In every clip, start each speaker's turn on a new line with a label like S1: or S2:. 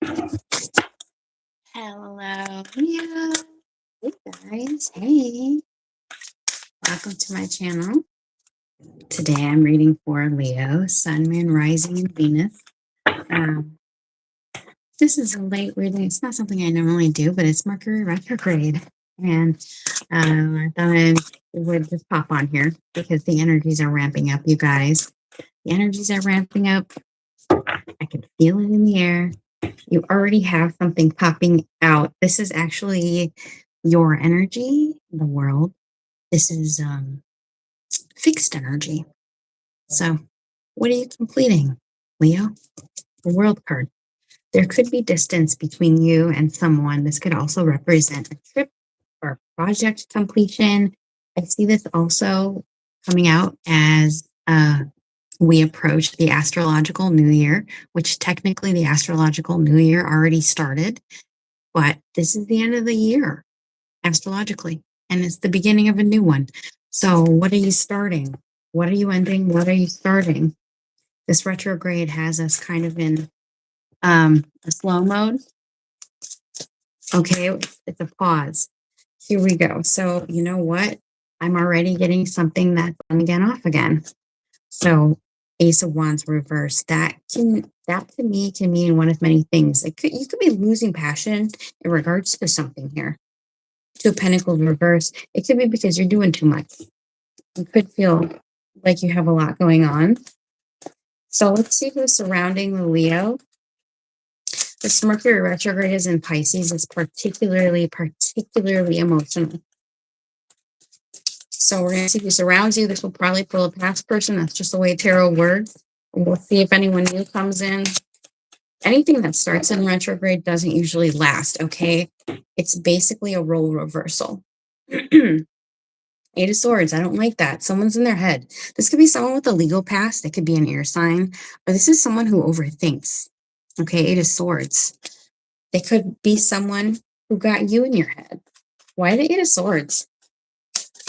S1: Hello, Leo. Hey guys, hey, welcome to my channel. Today I'm reading for Leo, Sun, Moon, Rising, and Venus. This is a late reading. It's not something I normally do, but it's Mercury Retrograde. And I thought I would just pop on here because the energies are ramping up, you guys. The energies are ramping up. I can feel it in the air. You already have something popping out. This is actually your energy, the world. This is fixed energy. So what are you completing, Leo? The world card. There could be distance between you and someone. This could also represent a trip or project completion. I see this also coming out as we approach the astrological new year, which technically the astrological new year already started, but this is the end of the year astrologically, and it's the beginning of a new one. So what are you starting? What are you ending? What are you starting? This retrograde has us kind of in a slow mode. Okay, it's a pause. Here we go. So you know what? I'm already getting something that's on again, off again. So Ace of Wands reverse. That to me can mean one of many things. You could be losing passion in regards to something here. Two of Pentacles reverse. It could be because you're doing too much. You could feel like you have a lot going on. So let's see who's surrounding the Leo. This Mercury retrograde is in Pisces. It's particularly emotional. So we're going to see who surrounds you. This will probably pull a past person. That's just the way tarot works. And we'll see if anyone new comes in. Anything that starts in retrograde doesn't usually last, okay? It's basically a role reversal. Eight of Swords. I don't like that. Someone's in their head. This could be someone with a legal past. It could be an air sign. Or this is someone who overthinks. Okay, Eight of Swords. They could be someone who got you in your head. Why the Eight of Swords?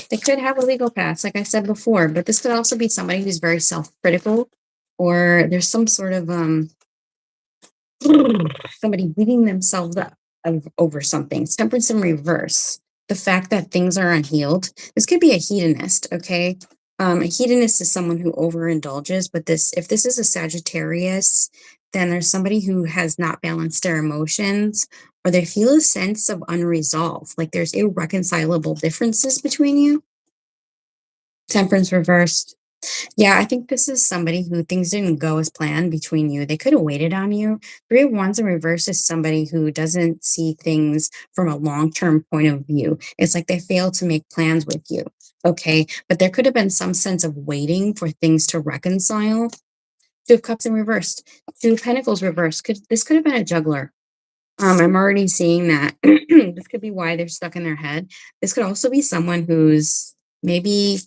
S1: They could have a legal past, like I said before, but this could also be somebody who's very self-critical, or there's some sort of somebody beating themselves up over something. Temperance in reverse. The fact that things are unhealed. This could be a hedonist, okay? A hedonist is someone who overindulges, but if this is a Sagittarius, then there's somebody who has not balanced their emotions, or they feel a sense of unresolved, like there's irreconcilable differences between you. Temperance reversed. Yeah, I think this is somebody who things didn't go as planned between you. They could have waited on you. Three of Wands in reverse is somebody who doesn't see things from a long-term point of view. It's like they fail to make plans with you. Okay, but there could have been some sense of waiting for things to reconcile. Two of Cups in reverse. Two of Pentacles reversed. This could have been a juggler. I'm already seeing that. This could be why they're stuck in their head. This could also be someone who's maybe,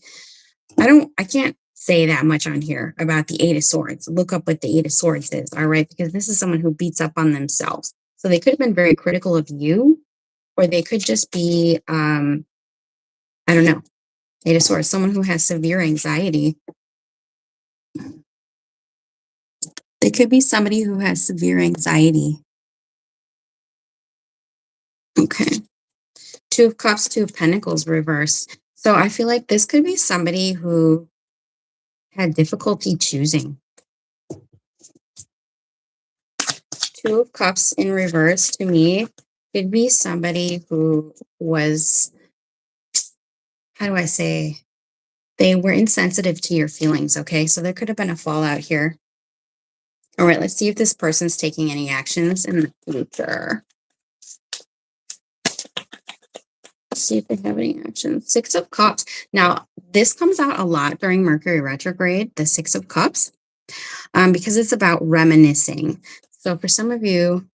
S1: I can't say that much on here about the Eight of Swords. Look up what the Eight of Swords is, all right? Because this is someone who beats up on themselves. So they could have been very critical of you, or they could just be, I don't know, Eight of Swords, someone who has severe anxiety. They could be somebody who has severe anxiety. Okay. Two of Cups, Two of Pentacles reverse. So I feel like this could be somebody who had difficulty choosing. Two of Cups in reverse to me could be somebody who was, how do I say, they were insensitive to your feelings, okay? So there could have been a fallout here. All right, let's see if this person's taking any actions in the future. Let's see if they have any actions. Six of Cups. Now, this comes out a lot during Mercury retrograde, the Six of Cups, because it's about reminiscing. So for some of you,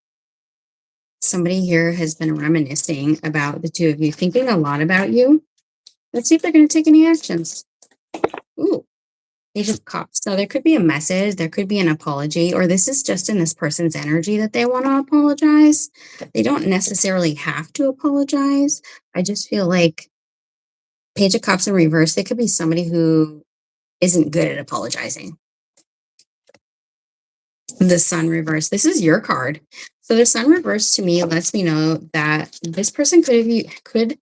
S1: somebody here has been reminiscing about the two of you, thinking a lot about you. Let's see if they're going to take any actions. Ooh, Page of Cups. So there could be a message, there could be an apology, or this is just in this person's energy that they want to apologize. They don't necessarily have to apologize. I just feel like Page of Cups in reverse, they could be somebody who isn't good at apologizing. The Sun reverse. This is your card. So the sun reverse to me lets me know that this person could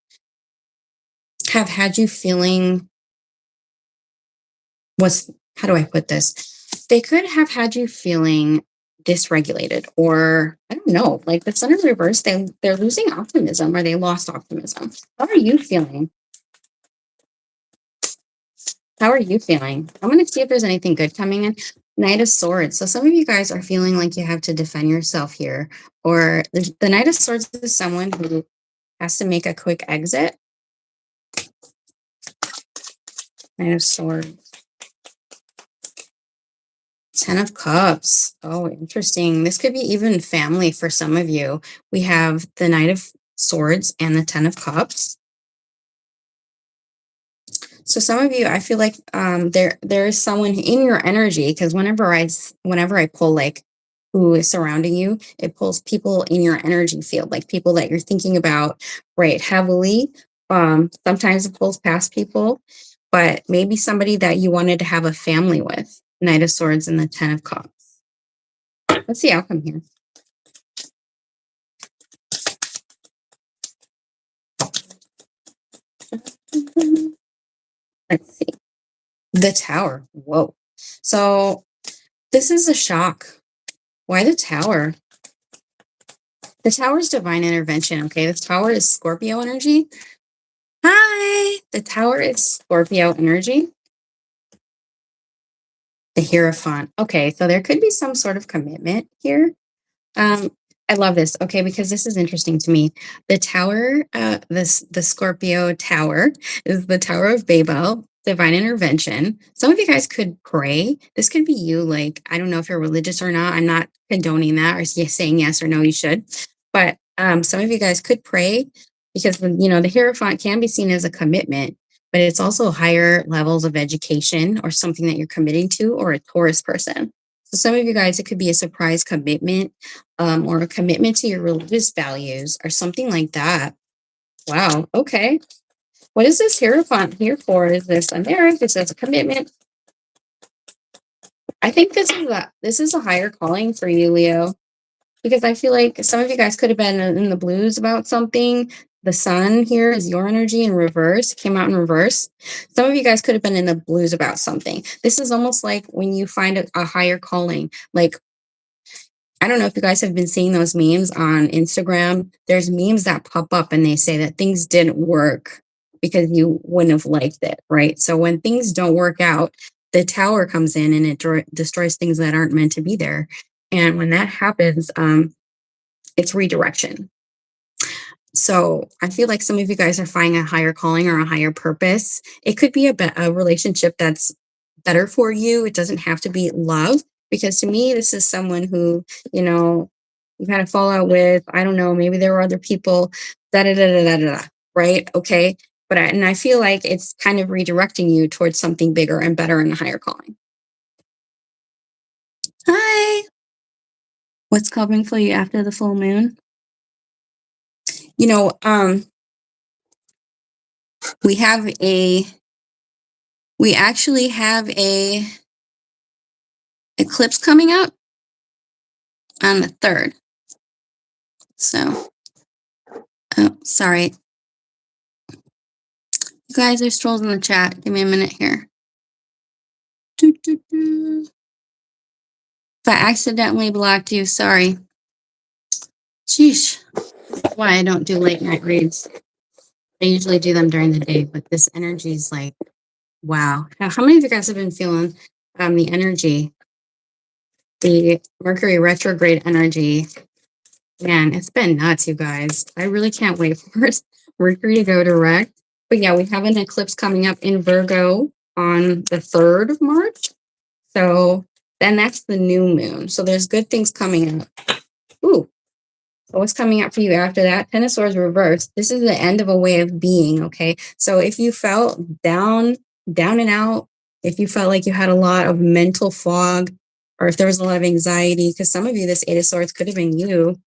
S1: have had you feeling what's how do I put this? They could have had you feeling dysregulated, or I don't know, like the sun is reversed, they're losing optimism, or they lost optimism. How are you feeling? How are you feeling? I'm going to see if there's anything good coming in. Knight of Swords. So some of you guys are feeling like you have to defend yourself here, or the Knight of Swords is someone who has to make a quick exit. Knight of Swords. Ten of Cups. Oh, interesting. This could be even family for some of you. We have the Knight of Swords and the Ten of Cups. So some of you, I feel like there is someone in your energy, because whenever I pull like who is surrounding you, it pulls people in your energy field, like people that you're thinking about right heavily. Sometimes it pulls past people, but maybe somebody that you wanted to have a family with. Knight of Swords and the Ten of Cups. What's the outcome here? Let's see. The Tower. Whoa. So this is a shock. Why the Tower? The Tower is divine intervention. Okay. The Tower is Scorpio energy. Hi. The Tower is Scorpio energy. The Hierophant. Okay. So there could be some sort of commitment here. I love this. Okay, because this is interesting to me. The tower, the Scorpio tower is the Tower of Babel, divine intervention. Some of you guys could pray. This could be you. Like, I don't know if you're religious or not. I'm not condoning that or saying yes or no, you should. But some of you guys could pray because, the Hierophant can be seen as a commitment, but it's also higher levels of education or something that you're committing to, or a Taurus person. So some of you guys, it could be a surprise commitment, or a commitment to your religious values or something like that. Wow. Okay. What is this Hierophant here for? Is this a marriage? Is this a commitment? I think this is a higher calling for you, Leo, because I feel like some of you guys could have been in the blues about something. The sun here is your energy in reverse, came out in reverse. Some of you guys could have been in the blues about something. This is almost like when you find a higher calling. Like, I don't know if you guys have been seeing those memes on Instagram. There's memes that pop up and they say that things didn't work because you wouldn't have liked it, right? So when things don't work out, the tower comes in and it destroys things that aren't meant to be there. And when that happens, it's redirection. So I feel like some of you guys are finding a higher calling or a higher purpose. It could be a relationship that's better for you. It doesn't have to be love, because to me, this is someone who, you kind of fall out with. I don't know, maybe there were other people, da da da da da da, right? Okay. But I feel like it's kind of redirecting you towards something bigger and better and a higher calling. Hi. What's coming for you after the full moon? You know, we actually have a eclipse coming up on the 3rd. So, oh, sorry. You guys are trolls in the chat. Give me a minute here. If I accidentally blocked you, sorry. Sheesh. That's why I don't do late night reads. I usually do them during the day, but this energy is like, wow. How many of you guys have been feeling the energy, the Mercury retrograde energy? Man, it's been nuts, you guys. I really can't wait for Mercury to go direct. But yeah, we have an eclipse coming up in Virgo on the 3rd of March. So then that's the new moon. So there's good things coming up. Ooh. So what's coming up for you after that? Ten of Swords reversed. This is the end of a way of being, okay? So if you felt down and out, if you felt like you had a lot of mental fog, or if there was a lot of anxiety, because some of you, this Eight of Swords could have been you,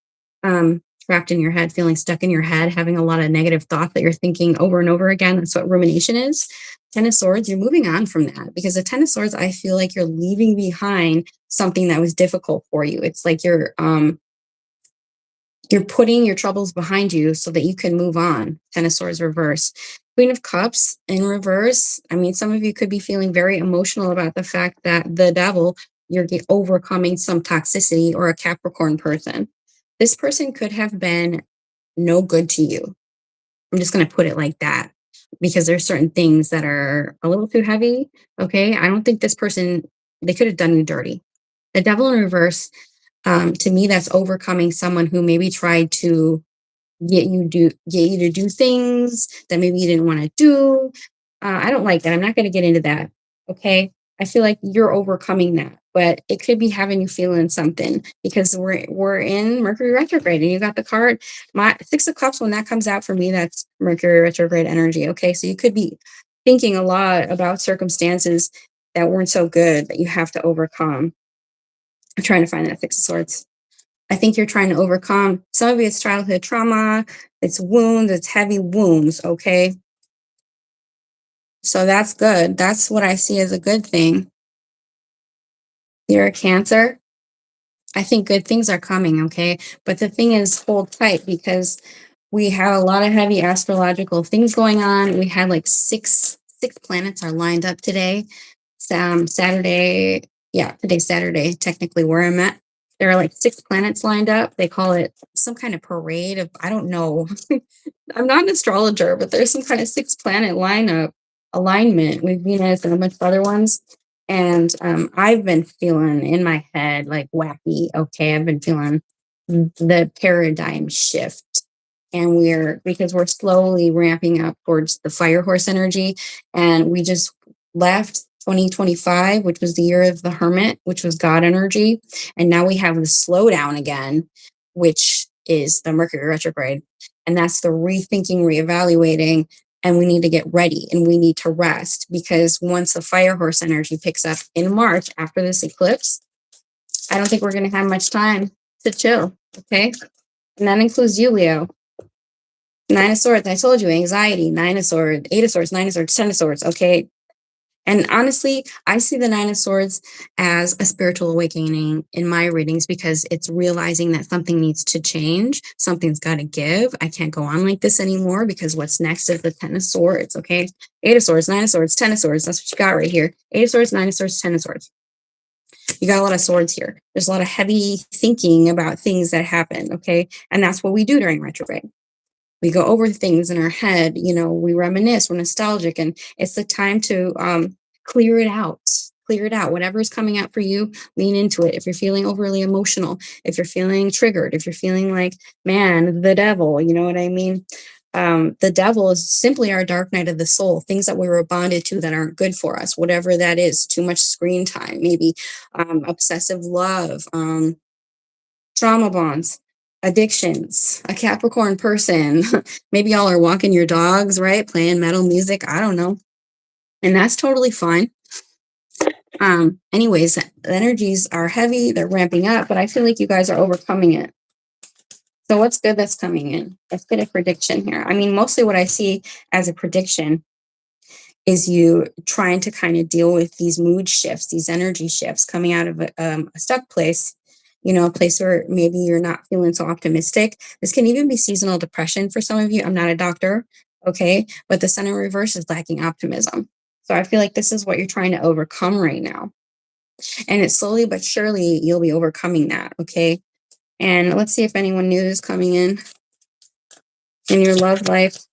S1: trapped in your head, feeling stuck in your head, having a lot of negative thoughts that you're thinking over and over again. That's what rumination is. Ten of Swords, you're moving on from that, because the Ten of Swords, I feel like you're leaving behind something that was difficult for you. It's like you're You're putting your troubles behind you so that you can move on. Ten of Swords reverse. Queen of Cups in reverse. I mean, some of you could be feeling very emotional about the fact that the devil, you're overcoming some toxicity or a Capricorn person. This person could have been no good to you. I'm just going to put it like that because there's certain things that are a little too heavy. Okay. I don't think this person, they could have done you dirty. The devil in reverse, to me, that's overcoming someone who maybe tried to get you to do things that maybe you didn't want to do. I don't like that. I'm not going to get into that. Okay. I feel like you're overcoming that, but it could be having you feeling something because we're in Mercury retrograde and you got the card. My Six of Cups, when that comes out for me, that's Mercury retrograde energy. Okay. So you could be thinking a lot about circumstances that weren't so good that you have to overcome. I'm trying to find that Six of Swords. I think you're trying to overcome. Some of it's childhood trauma, it's wounds, it's heavy wounds, okay? So that's good. That's what I see as a good thing. You're a Cancer. I think good things are coming, okay? But the thing is, hold tight because we have a lot of heavy astrological things going on. We had like six planets are lined up today. Saturday, yeah, today's Saturday, technically where I'm at. There are like six planets lined up. They call it some kind of parade of, I don't know. I'm not an astrologer, but there's some kind of six planet lineup alignment with Venus and a bunch of other ones. And I've been feeling in my head like wacky. Okay, I've been feeling the paradigm shift. And because we're slowly ramping up towards the fire horse energy. And we just left 2025, which was the year of the hermit, which was God energy. And now we have the slowdown again, which is the Mercury retrograde. And that's the rethinking, reevaluating. And we need to get ready and we need to rest because once the fire horse energy picks up in March after this eclipse, I don't think we're going to have much time to chill. Okay. And that includes you, Leo. Nine of Swords. I told you, anxiety, Nine of Swords, Eight of Swords, Nine of Swords, Ten of Swords. Okay. And honestly, I see the Nine of Swords as a spiritual awakening in my readings because it's realizing that something needs to change. Something's got to give. I can't go on like this anymore because what's next is the Ten of Swords. Okay. Eight of Swords, Nine of Swords, Ten of Swords. That's what you got right here. Eight of Swords, Nine of Swords, Ten of Swords. You got a lot of swords here. There's a lot of heavy thinking about things that happen. Okay. And that's what we do during retrograde. We go over things in our head, we reminisce, we're nostalgic, and it's the time to clear it out. Clear it out. Whatever's coming out for you, lean into it. If you're feeling overly emotional, if you're feeling triggered, if you're feeling like, man, the devil, you know what I mean? The devil is simply our dark night of the soul, things that we were bonded to that aren't good for us, whatever that is, too much screen time, maybe obsessive love, trauma bonds, addictions, a Capricorn person. Maybe y'all are walking your dogs, right? Playing metal music. I don't know. And that's totally fine. Anyways, the energies are heavy, they're ramping up, but I feel like you guys are overcoming it. So what's good that's coming in? Let's get a prediction here. I mean, mostly what I see as a prediction is you trying to kind of deal with these mood shifts, these energy shifts coming out of a stuck place, a place where maybe you're not feeling so optimistic. This can even be seasonal depression for some of you. I'm not a doctor, okay? But the sun in reverse is lacking optimism. So I feel like this is what you're trying to overcome right now. And it's slowly but surely you'll be overcoming that, okay? And let's see if anyone new is coming in your love life.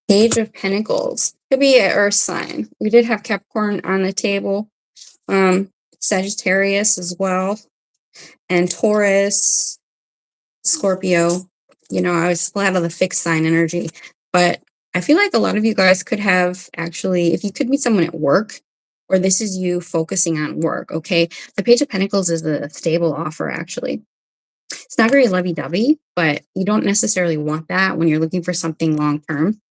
S1: Page of Pentacles. Could be an earth sign. We did have Capricorn on the table. Sagittarius as well. And Taurus, Scorpio. I was flat on the fixed sign energy. But I feel like a lot of you guys could have actually, if you could meet someone at work, or this is you focusing on work, okay? The Page of Pentacles is a stable offer, actually. It's not very lovey-dovey, but you don't necessarily want that when you're looking for something long-term.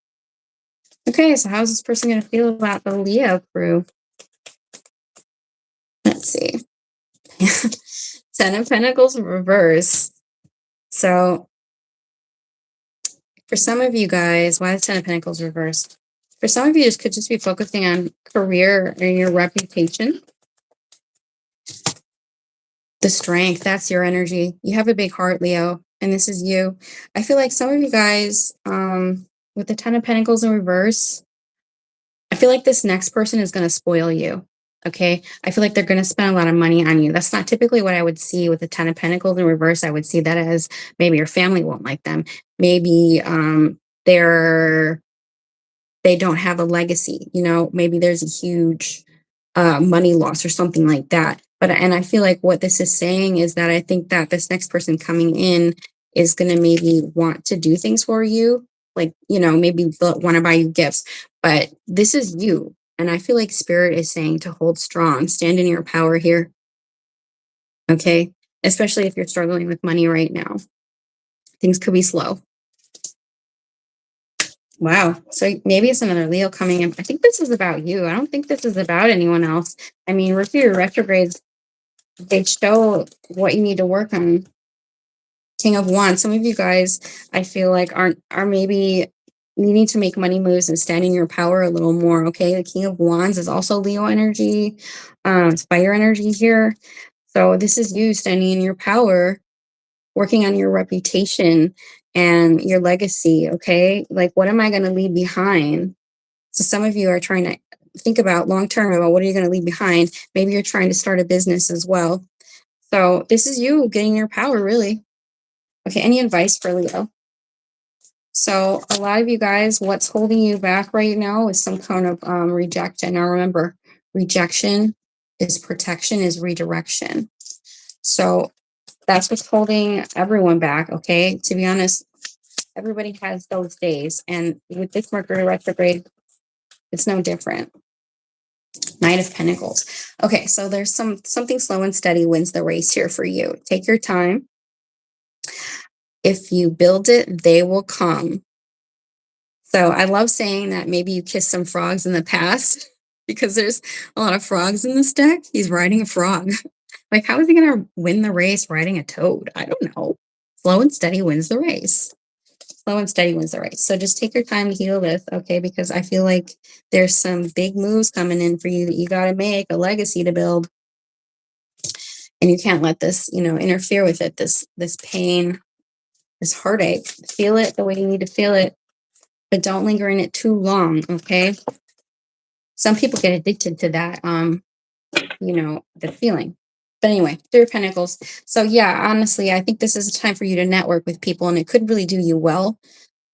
S1: Okay, so how's this person going to feel about the Leo crew? Let's see. 10 of Pentacles reverse. So for some of you guys, why is 10 of Pentacles reversed? For some of you, this could just be focusing on career and your reputation. The strength, that's your energy. You have a big heart, Leo, and this is you. I feel like some of you guys, with the Ten of Pentacles in reverse, I feel like this next person is going to spoil you. Okay. I feel like they're going to spend a lot of money on you. That's not typically what I would see with the Ten of Pentacles in reverse. I would see that as maybe your family won't like them. Maybe they're they don't have a legacy. You know, maybe there's a huge money loss or something like that. But and I feel like what this is saying is that I think that this next person coming in is going to maybe want to do things for you, like, you know, maybe want to buy you gifts. But this is you, and I feel like Spirit is saying to hold strong, stand in your power here. Okay, especially if you're struggling with money right now, things could be slow. Wow. So maybe it's another Leo coming in. I think this is about you. I don't think this is about anyone else. I mean, Mercury retrogrades, they show what you need to work on. King of Wands. Some of you guys, I feel like are maybe needing to make money moves and stand in your power a little more. Okay. The King of Wands is also Leo energy. It's fire energy here. So this is you standing in your power, working on your reputation and your legacy. Okay. Like, what am I going to leave behind? So some of you are trying to think about long term about what are you going to leave behind. Maybe you're trying to start a business as well. So this is you getting your power, really. Okay, any advice for Leo? So a lot of you guys, what's holding you back right now is some kind of rejection. Now remember, rejection is protection, is redirection. So that's what's holding everyone back, okay? To be honest, everybody has those days. And with this Mercury retrograde, it's no different. Knight of Pentacles. Okay, so there's something slow and steady wins the race here for you. Take your time. If you build it, they will come. So I love saying that maybe you kissed some frogs in the past because there's a lot of frogs in this deck. He's riding a frog. Like, how is he going to win the race riding a toad? I don't know. Slow and steady wins the race. Slow and steady wins the race. So just take your time to heal this, okay? Because I feel like there's some big moves coming in for you that you got to make, a legacy to build. And you can't let this, you know, interfere with it, this pain, this heartache. Feel it the way you need to feel it, but don't linger in it too long, okay? Some people get addicted to that, you know, the feeling. But anyway, Three of Pentacles. So yeah, honestly, I think this is a time for you to network with people, and it could really do you well.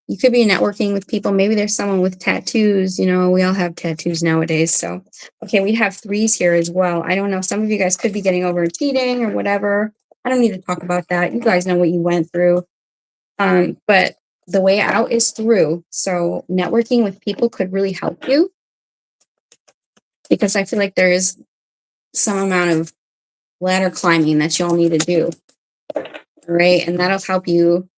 S1: You could be networking with people. Maybe there's someone with tattoos. You know, we all have tattoos nowadays. So, okay, we have threes here as well. I don't know. Some of you guys could be getting over cheating or whatever. I don't need to talk about that. You guys know what you went through. But the way out is through. So networking with people could really help you, because I feel like there is some amount of ladder climbing that you'll need to do. Right. And that'll help you,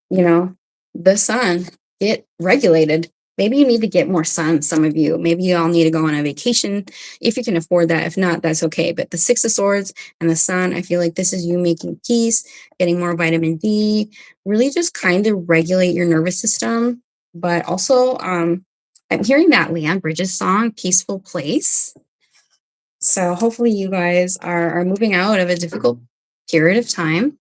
S1: you know, the sun get regulated. Maybe you need to get more sun, some of you. Maybe you all need to go on a vacation if you can afford that. If not, that's okay. But the Six of Swords and the sun, I feel like this is you making peace, getting more vitamin D, really just kind of regulate your nervous system. But also, I'm hearing that Leon Bridges song, Peaceful Place. So hopefully you guys are moving out of a difficult period of time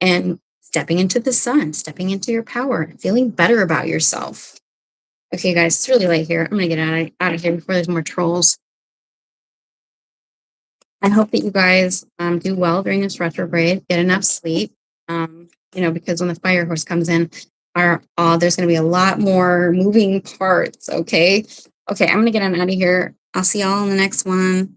S1: and stepping into the sun, stepping into your power, feeling better about yourself. Okay, guys, it's really late here. I'm going to get out of here before there's more trolls. I hope that you guys do well during this retrograde, get enough sleep, you know, because when the fire horse comes in, there's going to be a lot more moving parts, okay? Okay, I'm going to get on out of here. I'll see y'all in the next one.